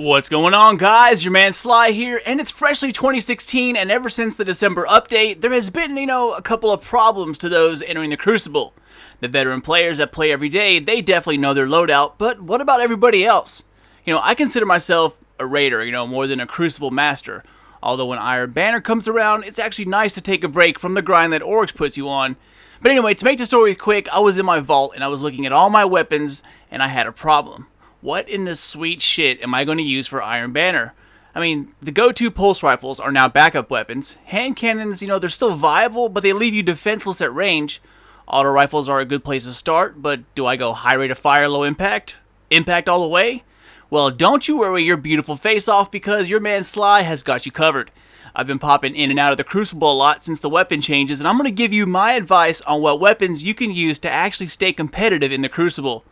What's going on, guys? Your man Sly here, and it's freshly 2016, and ever since the December update, there has been, a couple of problems to those entering the Crucible. The veteran players that play every day, they definitely know their loadout, but what about everybody else? I consider myself a raider, more than a Crucible master. Although when Iron Banner comes around, it's actually nice to take a break from the grind that Oryx puts you on. But anyway, to make the story quick, I was in my vault, and I was looking at all my weapons, and I had a problem. What in the sweet shit am I going to use for Iron Banner? The go-to pulse rifles are now backup weapons. Hand cannons, they're still viable, but they leave you defenseless at range. Auto rifles are a good place to start, but do I go high rate of fire, low impact? Impact all the way? Well, don't you worry your beautiful face off, because your man Sly has got you covered. I've been popping in and out of the Crucible a lot since the weapon changes, and I'm going to give you my advice on what weapons you can use to actually stay competitive in the Crucible,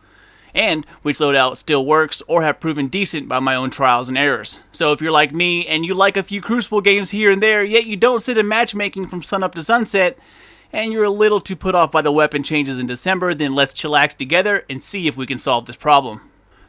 and which loadout still works or have proven decent by my own trials and errors. So if you're like me and you like a few Crucible games here and there, yet you don't sit in matchmaking from sunup to sunset, and you're a little too put off by the weapon changes in December, then let's chillax together and see if we can solve this problem.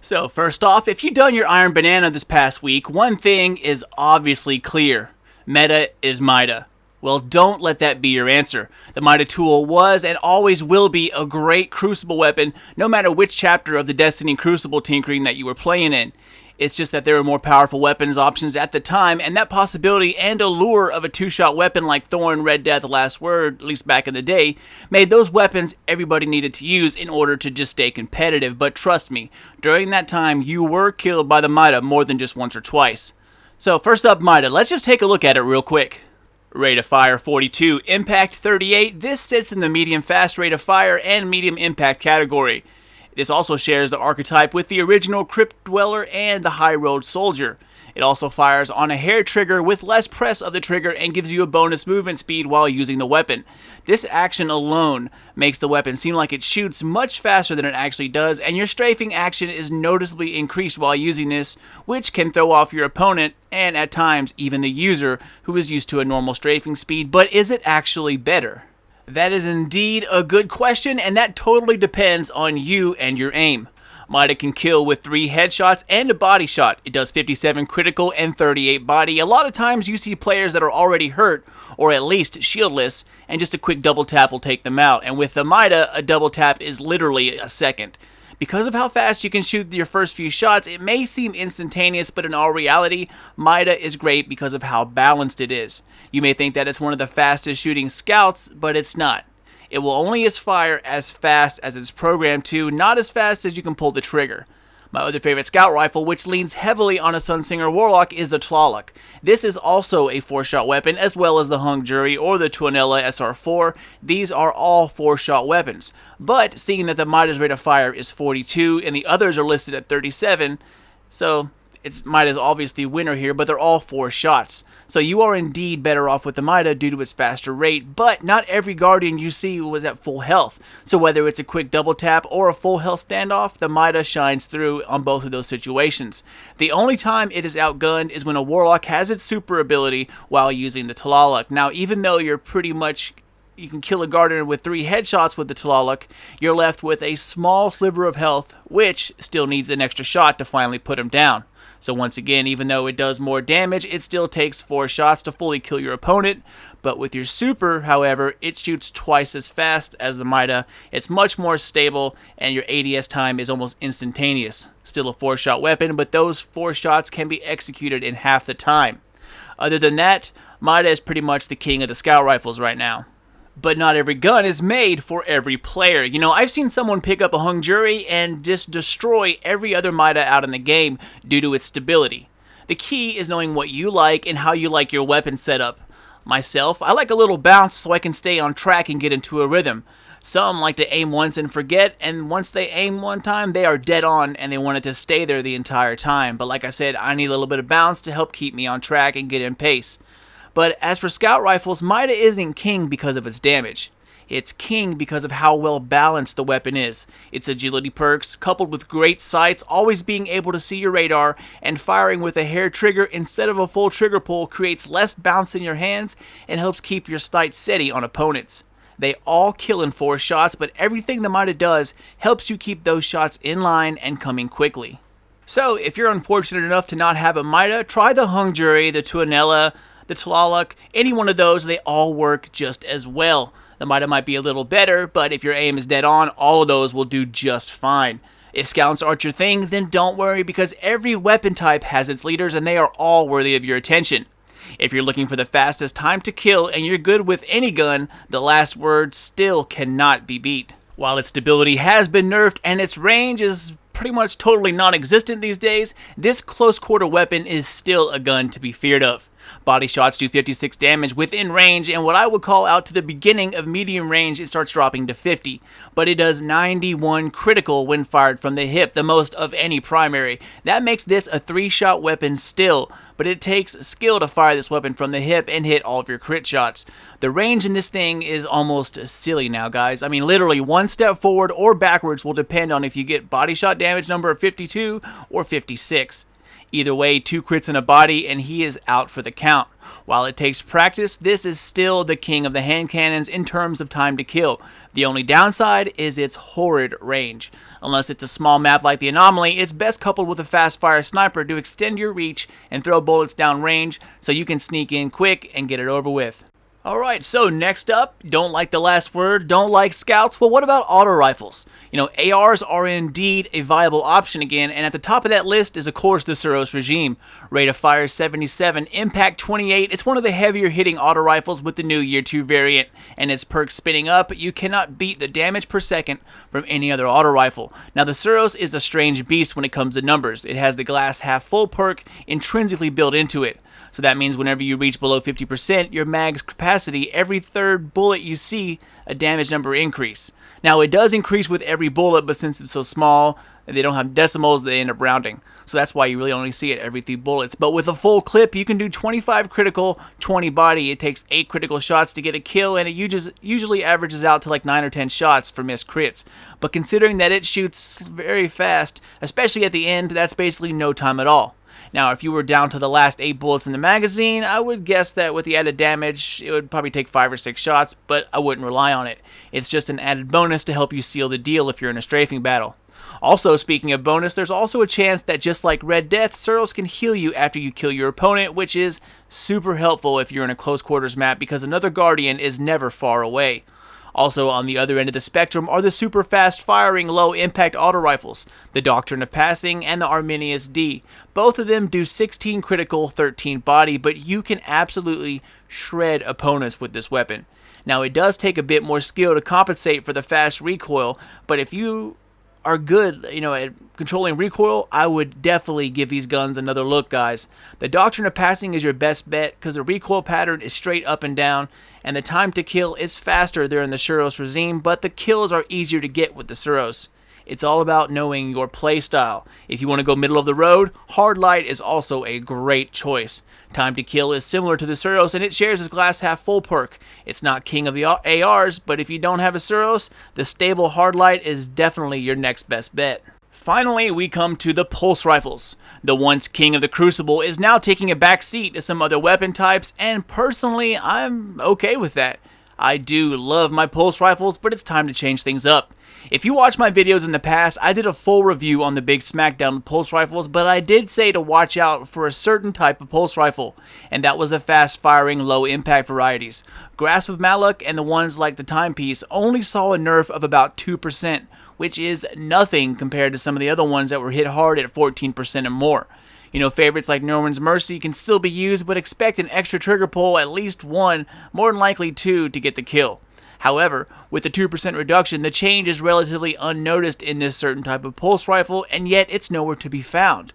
So first off, if you've done your Iron Banana this past week, one thing is obviously clear. Meta is Mida. Well, don't let that be your answer. The Mida tool was and always will be a great Crucible weapon, no matter which chapter of the Destiny Crucible tinkering that you were playing in. It's just that there were more powerful weapons options at the time, and that possibility and allure of a two-shot weapon like Thorn, Red Death, Last Word, at least back in the day, made those weapons everybody needed to use in order to just stay competitive. But trust me, during that time, you were killed by the Mida more than just once or twice. So first up, Mida, let's just take a look at it real quick. Rate of fire 42, impact 38. This sits in the medium fast rate of fire and medium impact category. This also shares the archetype with the original Crypt Dweller and the High Road Soldier. It also fires on a hair trigger with less press of the trigger and gives you a bonus movement speed while using the weapon. This action alone makes the weapon seem like it shoots much faster than it actually does, and your strafing action is noticeably increased while using this, which can throw off your opponent and at times even the user who is used to a normal strafing speed. But is it actually better? That is indeed a good question, and that totally depends on you and your aim. Mida can kill with 3 headshots and a body shot. It does 57 critical and 38 body. A lot of times you see players that are already hurt, or at least shieldless, and just a quick double tap will take them out. And with the Mida, a double tap is literally a second. Because of how fast you can shoot your first few shots, it may seem instantaneous, but in all reality, Mida is great because of how balanced it is. You may think that it's one of the fastest shooting scouts, but it's not. It will only fire as fast as it's programmed to, not as fast as you can pull the trigger. My other favorite scout rifle, which leans heavily on a Sunsinger Warlock, is the Tlaloc. This is also a 4-shot weapon, as well as the Hung Jury or the Tuonela SR4. These are all 4-shot weapons. But seeing that the Mida's rate of fire is 42 and the others are listed at 37, so Mida's obviously winner here, but they're all 4 shots. So you are indeed better off with the Mida due to its faster rate, but not every Guardian you see was at full health. So whether it's a quick double tap or a full health standoff, the Mida shines through on both of those situations. The only time it is outgunned is when a Warlock has its super ability while using the Tlaloc. Now, even though you can kill a Guardian with 3 headshots with the Tlaloc, you're left with a small sliver of health, which still needs an extra shot to finally put him down. So once again, even though it does more damage, it still takes 4 shots to fully kill your opponent. But with your super, however, it shoots twice as fast as the Mida. It's much more stable, and your ADS time is almost instantaneous. Still a 4-shot weapon, but those 4 shots can be executed in half the time. Other than that, Mida is pretty much the king of the scout rifles right now. But not every gun is made for every player. I've seen someone pick up a Hung Jury and just destroy every other Mida out in the game due to its stability. The key is knowing what you like and how you like your weapon setup. Myself, I like a little bounce so I can stay on track and get into a rhythm. Some like to aim once and forget, and once they aim one time, they are dead on and they want it to stay there the entire time. But like I said, I need a little bit of bounce to help keep me on track and get in pace. But as for scout rifles, Mida isn't king because of its damage. It's king because of how well balanced the weapon is. Its agility perks, coupled with great sights, always being able to see your radar, and firing with a hair trigger instead of a full trigger pull creates less bounce in your hands and helps keep your sights steady on opponents. They all kill in 4 shots, but everything the Mida does helps you keep those shots in line and coming quickly. So, if you're unfortunate enough to not have a Mida, try the Hung Jury, the Tuanella, the Tlaluk, any one of those, they all work just as well. The Mida might be a little better, but if your aim is dead on, all of those will do just fine. If scouts aren't your thing, then don't worry, because every weapon type has its leaders and they are all worthy of your attention. If you're looking for the fastest time to kill and you're good with any gun, the last word still cannot be beat. While its stability has been nerfed and its range is pretty much totally non-existent these days, this close quarter weapon is still a gun to be feared of. Body shots do 56 damage within range, and what I would call out to the beginning of medium range, it starts dropping to 50. But it does 91 critical when fired from the hip, the most of any primary. That makes this a 3-shot weapon still, but it takes skill to fire this weapon from the hip and hit all of your crit shots. The range in this thing is almost silly now, guys. I mean, literally one step forward or backwards will depend on if you get body shot damage number of 52 or 56. Either way, 2 crits in a body and he is out for the count. While it takes practice, this is still the king of the hand cannons in terms of time to kill. The only downside is its horrid range. Unless it's a small map like the Anomaly, it's best coupled with a fast fire sniper to extend your reach and throw bullets down range so you can sneak in quick and get it over with. Alright, so next up, don't like the last word, don't like scouts, well what about auto rifles? You know, ARs are indeed a viable option again, and at the top of that list is of course the Suros regime. Rate of fire 77, impact 28, it's one of the heavier hitting auto rifles with the new Year 2 variant, and its perks spinning up, you cannot beat the damage per second from any other auto rifle. Now the Suros is a strange beast when it comes to numbers. It has the glass half full perk intrinsically built into it. So that means whenever you reach below 50%, your mag's capacity, every third bullet you see, a damage number increase. Now it does increase with every bullet, but since it's so small, they don't have decimals, they end up rounding. So that's why you really only see it every 3 bullets. But with a full clip, you can do 25 critical, 20 body. It takes 8 critical shots to get a kill, and it usually averages out to like 9 or 10 shots for missed crits. But considering that it shoots very fast, especially at the end, that's basically no time at all. Now, if you were down to the last 8 bullets in the magazine, I would guess that with the added damage, it would probably take 5 or 6 shots, but I wouldn't rely on it. It's just an added bonus to help you seal the deal if you're in a strafing battle. Also, speaking of bonus, there's also a chance that just like Red Death, Suros can heal you after you kill your opponent, which is super helpful if you're in a close quarters map because another Guardian is never far away. Also on the other end of the spectrum are the super fast firing low impact auto rifles, the Doctrine of Passing and the Arminius D. Both of them do 16 critical, 13 body, but you can absolutely shred opponents with this weapon. Now it does take a bit more skill to compensate for the fast recoil, but if you are good, at controlling recoil, I would definitely give these guns another look, guys. The Doctrine of Passing is your best bet because the recoil pattern is straight up and down, and the time to kill is faster there in the Suros regime, but the kills are easier to get with the Suros. It's all about knowing your playstyle. If you want to go middle of the road, Hard Light is also a great choice. Time to kill is similar to the Suros and it shares its glass half full perk. It's not king of the ARs, but if you don't have a Suros, the stable Hard Light is definitely your next best bet. Finally, we come to the pulse rifles. The once king of the Crucible is now taking a back seat to some other weapon types, and personally, I'm okay with that. I do love my pulse rifles, but it's time to change things up. If you watch my videos in the past, I did a full review on the big smackdown of pulse rifles, but I did say to watch out for a certain type of pulse rifle, and that was the fast-firing, low-impact varieties. Grasp of Malak and the ones like the Timepiece only saw a nerf of about 2%, which is nothing compared to some of the other ones that were hit hard at 14% or more. Favorites like Norman's Mercy can still be used, but expect an extra trigger pull, at least 1, more than likely 2, to get the kill. However, with the 2% reduction, the change is relatively unnoticed in this certain type of pulse rifle, and yet it's nowhere to be found.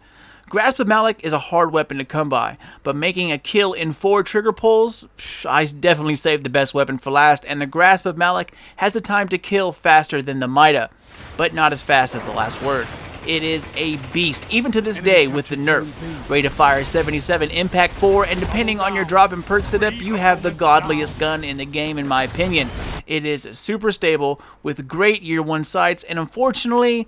Grasp of Malak is a hard weapon to come by, but making a kill in 4 trigger pulls, I definitely saved the best weapon for last, and the Grasp of Malak has a time to kill faster than the Mida, but not as fast as the last word. It is a beast, even to this day with the nerf. Rate of fire 77, impact 4, and depending on your drop and perk setup, you have the godliest gun in the game in my opinion. It is super stable with great year 1 sights, and unfortunately,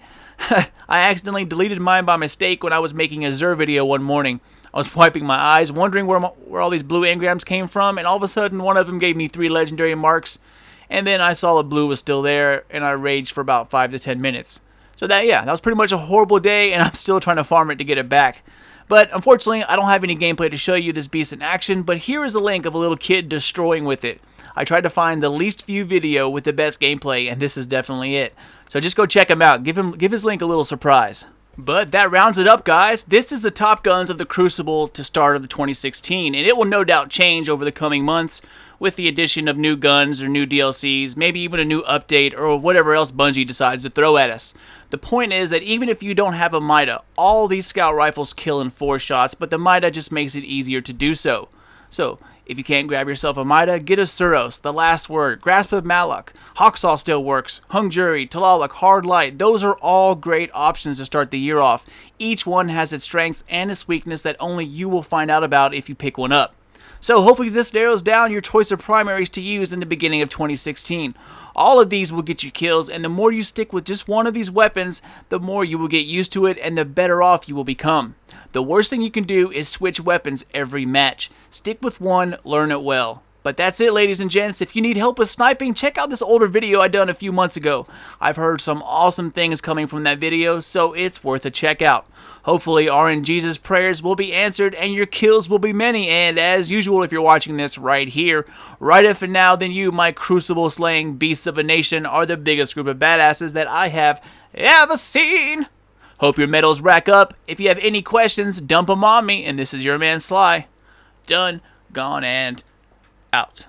I accidentally deleted mine by mistake when I was making a Xur video one morning. I was wiping my eyes, wondering where all these blue engrams came from, and all of a sudden one of them gave me 3 legendary marks, and then I saw the blue was still there, and I raged for about 5 to 10 minutes. So that was pretty much a horrible day, and I'm still trying to farm it to get it back. But unfortunately, I don't have any gameplay to show you this beast in action, but here is a link of a little kid destroying with it. I tried to find the least viewed video with the best gameplay, and this is definitely it. So just go check him out. Give his link a little surprise. But that rounds it up, guys. This is the top guns of the Crucible to start of the 2016, and it will no doubt change over the coming months with the addition of new guns or new DLCs, maybe even a new update or whatever else Bungie decides to throw at us. The point is that even if you don't have a Mida, all these scout rifles kill in 4 shots, but the Mida just makes it easier to do so. So, if you can't grab yourself a Mida, get a Suros, The Last Word, Grasp of Malak, Hawksaw still works, Hung Jury, Talalak, Hard Light. Those are all great options to start the year off. Each one has its strengths and its weakness that only you will find out about if you pick one up. So hopefully this narrows down your choice of primaries to use in the beginning of 2016. All of these will get you kills, and the more you stick with just one of these weapons, the more you will get used to it and the better off you will become. The worst thing you can do is switch weapons every match. Stick with one, learn it well. But that's it, ladies and gents. If you need help with sniping, check out this older video I done a few months ago. I've heard some awesome things coming from that video, so it's worth a check out. Hopefully RNG's prayers will be answered and your kills will be many, and as usual, if you're watching this right here, right if and now, then you, my Crucible slaying beasts of a nation, are the biggest group of badasses that I have ever seen. Hope your medals rack up. If you have any questions, dump them on me, and this is your man Sly. Done, gone, and out.